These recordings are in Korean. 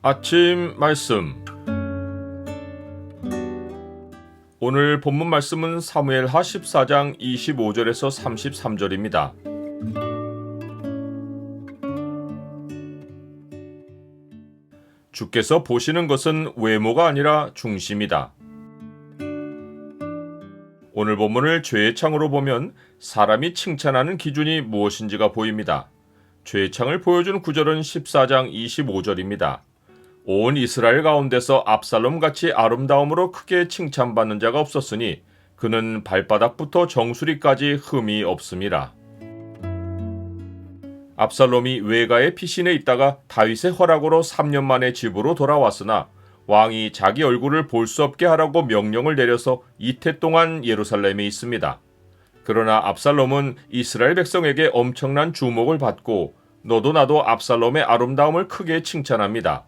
아침 말씀. 오늘 본문 말씀은 사무엘하 14장 25절에서 33절입니다. 주께서 보시는 것은 외모가 아니라 중심이다. 오늘 본문을 죄의 창으로 보면 사람이 칭찬하는 기준이 무엇인지가 보입니다. 죄의 창을 보여준 구절은 14장 25절입니다. 온 이스라엘 가운데서 압살롬같이 아름다움으로 크게 칭찬받는 자가 없었으니 그는 발바닥부터 정수리까지 흠이 없음이라. 압살롬이 외가의 피신에 있다가 다윗의 허락으로 3년 만에 집으로 돌아왔으나 왕이 자기 얼굴을 볼 수 없게 하라고 명령을 내려서 이태 동안 예루살렘에 있습니다. 그러나 압살롬은 이스라엘 백성에게 엄청난 주목을 받고 너도 나도 압살롬의 아름다움을 크게 칭찬합니다.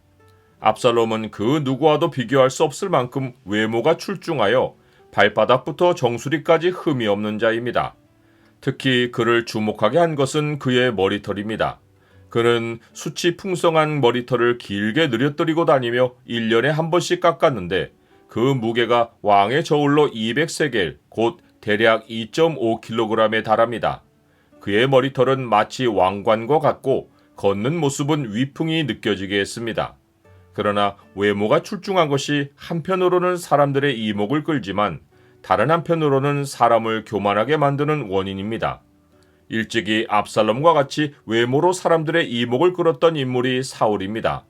압살롬은 그 누구와도 비교할 수 없을 만큼 외모가 출중하여 발바닥부터 정수리까지 흠이 없는 자입니다. 특히 그를 주목하게 한 것은 그의 머리털입니다. 그는 수치 풍성한 머리털을 길게 늘어뜨리고 다니며 1년에 한 번씩 깎았는데 그 무게가 왕의 저울로 200세겔, 곧 대략 2.5kg에 달합니다. 그의 머리털은 마치 왕관과 같고 걷는 모습은 위풍이 느껴지게 했습니다. 그러나 외모가 출중한 것이 한편으로는 사람들의 이목을 끌지만 다른 한편으로는 사람을 교만하게 만드는 원인입니다. 일찍이 압살롬과 같이 외모로 사람들의 이목을 끌었던 인물이 사울입니다.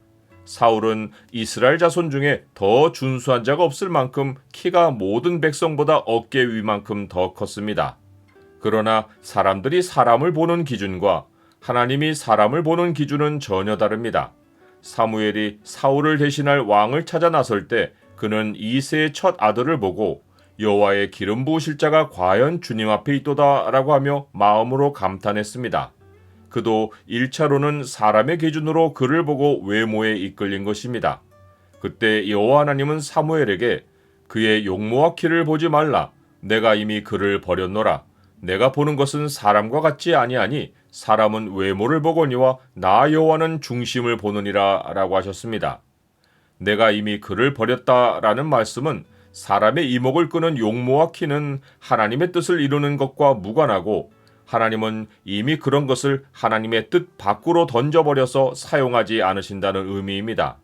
사울은 이스라엘 자손 중에 더 준수한 자가 없을 만큼 키가 모든 백성보다 어깨 위만큼 더 컸습니다. 그러나 사람들이 사람을 보는 기준과 하나님이 사람을 보는 기준은 전혀 다릅니다. 사무엘이 사울을 대신할 왕을 찾아 나설 때 그는 이새의 첫 아들을 보고 여호와의 기름 부으실 자가 과연 주님 앞에 있도다 라고 하며 마음으로 감탄했습니다. 그도 1차로는 사람의 기준으로 그를 보고 외모에 이끌린 것입니다. 그때 여호와 하나님은 사무엘에게 그의 용모와 키를 보지 말라. 내가 이미 그를 버렸노라. 내가 보는 것은 사람과 같지 아니하니 사람은 외모를 보거니와 나 여호와는 중심을 보느니라 라고 하셨습니다. 내가 이미 그를 버렸다라는 말씀은 사람의 이목을 끄는 용모와 키는 하나님의 뜻을 이루는 것과 무관하고 하나님은 이미 그런 것을 하나님의 뜻 밖으로 던져버려서 사용하지 않으신다는 의미입니다.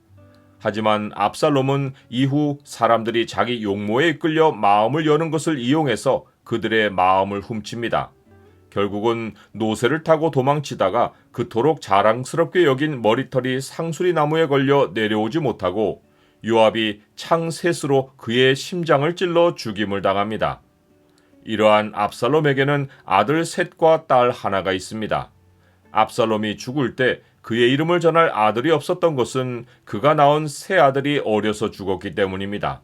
하지만 압살롬은 이후 사람들이 자기 용모에 이끌려 마음을 여는 것을 이용해서 그들의 마음을 훔칩니다. 결국은 노새를 타고 도망치다가 그토록 자랑스럽게 여긴 머리털이 상수리 나무에 걸려 내려오지 못하고 요압이 창 셋으로 그의 심장을 찔러 죽임을 당합니다. 이러한 압살롬에게는 아들 셋과 딸 하나가 있습니다. 압살롬이 죽을 때 그의 이름을 전할 아들이 없었던 것은 그가 낳은 세 아들이 어려서 죽었기 때문입니다.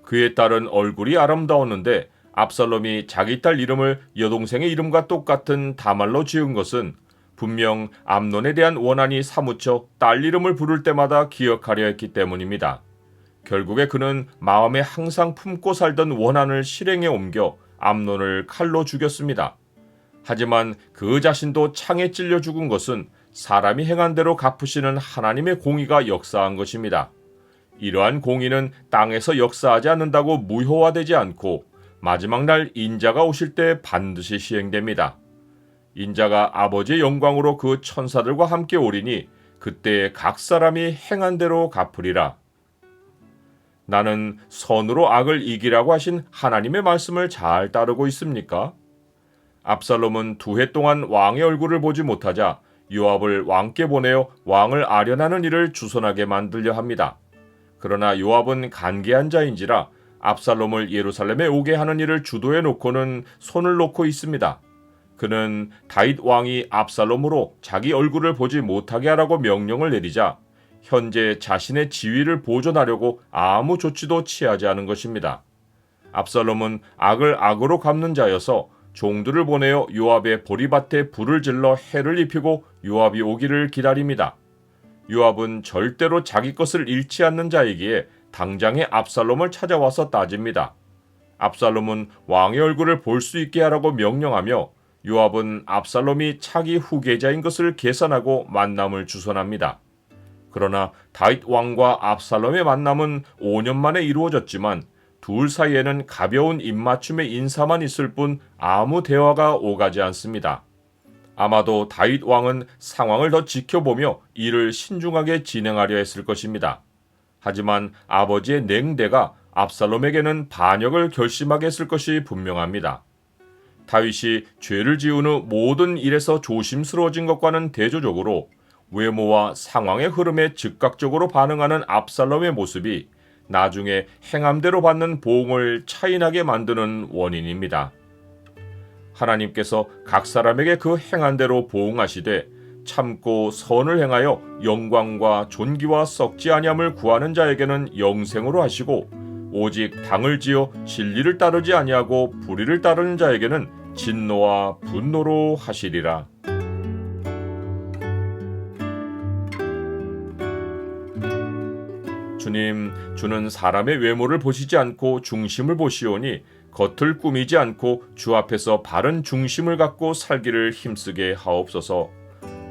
그의 딸은 얼굴이 아름다웠는데 압살롬이 자기 딸 이름을 여동생의 이름과 똑같은 다말로 지은 것은 분명 암논에 대한 원한이 사무쳐 딸 이름을 부를 때마다 기억하려 했기 때문입니다. 결국에 그는 마음에 항상 품고 살던 원한을 실행에 옮겨 암논을 칼로 죽였습니다. 하지만 그 자신도 창에 찔려 죽은 것은 사람이 행한 대로 갚으시는 하나님의 공의가 역사한 것입니다. 이러한 공의는 땅에서 역사하지 않는다고 무효화되지 않고 마지막 날 인자가 오실 때 반드시 시행됩니다. 인자가 아버지의 영광으로 그 천사들과 함께 오리니 그때 각 사람이 행한 대로 갚으리라. 나는 선으로 악을 이기라고 하신 하나님의 말씀을 잘 따르고 있습니까? 압살롬은 2해 동안 왕의 얼굴을 보지 못하자 요압을 왕께 보내어 왕을 아련하는 일을 주선하게 만들려 합니다. 그러나 요압은 간계한 자인지라 압살롬을 예루살렘에 오게 하는 일을 주도해 놓고는 손을 놓고 있습니다. 그는 다윗 왕이 압살롬으로 자기 얼굴을 보지 못하게 하라고 명령을 내리자 현재 자신의 지위를 보존하려고 아무 조치도 취하지 않은 것입니다. 압살롬은 악을 악으로 갚는 자여서 종들을 보내어 요압의 보리밭에 불을 질러 해를 입히고 요압이 오기를 기다립니다. 요압은 절대로 자기 것을 잃지 않는 자이기에 당장에 압살롬을 찾아와서 따집니다. 압살롬은 왕의 얼굴을 볼 수 있게 하라고 명령하며 요압은 압살롬이 차기 후계자인 것을 계산하고 만남을 주선합니다. 그러나 다윗 왕과 압살롬의 만남은 5년 만에 이루어졌지만 둘 사이에는 가벼운 입맞춤의 인사만 있을 뿐 아무 대화가 오가지 않습니다. 아마도 다윗 왕은 상황을 더 지켜보며 일을 신중하게 진행하려 했을 것입니다. 하지만 아버지의 냉대가 압살롬에게는 반역을 결심하게 했을 것이 분명합니다. 다윗이 죄를 지은 후 모든 일에서 조심스러워진 것과는 대조적으로 외모와 상황의 흐름에 즉각적으로 반응하는 압살롬의 모습이 나중에 행함대로 받는 보응을 차이나게 만드는 원인입니다. 하나님께서 각 사람에게 그 행한 대로 보응하시되 참고 선을 행하여 영광과 존귀와 썩지 아니함을 구하는 자에게는 영생으로 하시고 오직 당을 지어 진리를 따르지 아니하고 불의를 따르는 자에게는 진노와 분노로 하시리라. 주님, 주는 사람의 외모를 보시지 않고 중심을 보시오니 겉을 꾸미지 않고 주 앞에서 바른 중심을 갖고 살기를 힘쓰게 하옵소서.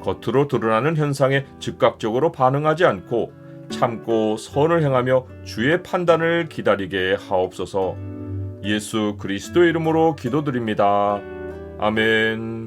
겉으로 드러나는 현상에 즉각적으로 반응하지 않고 참고 선을 행하며 주의 판단을 기다리게 하옵소서. 예수 그리스도의 이름으로 기도드립니다. 아멘.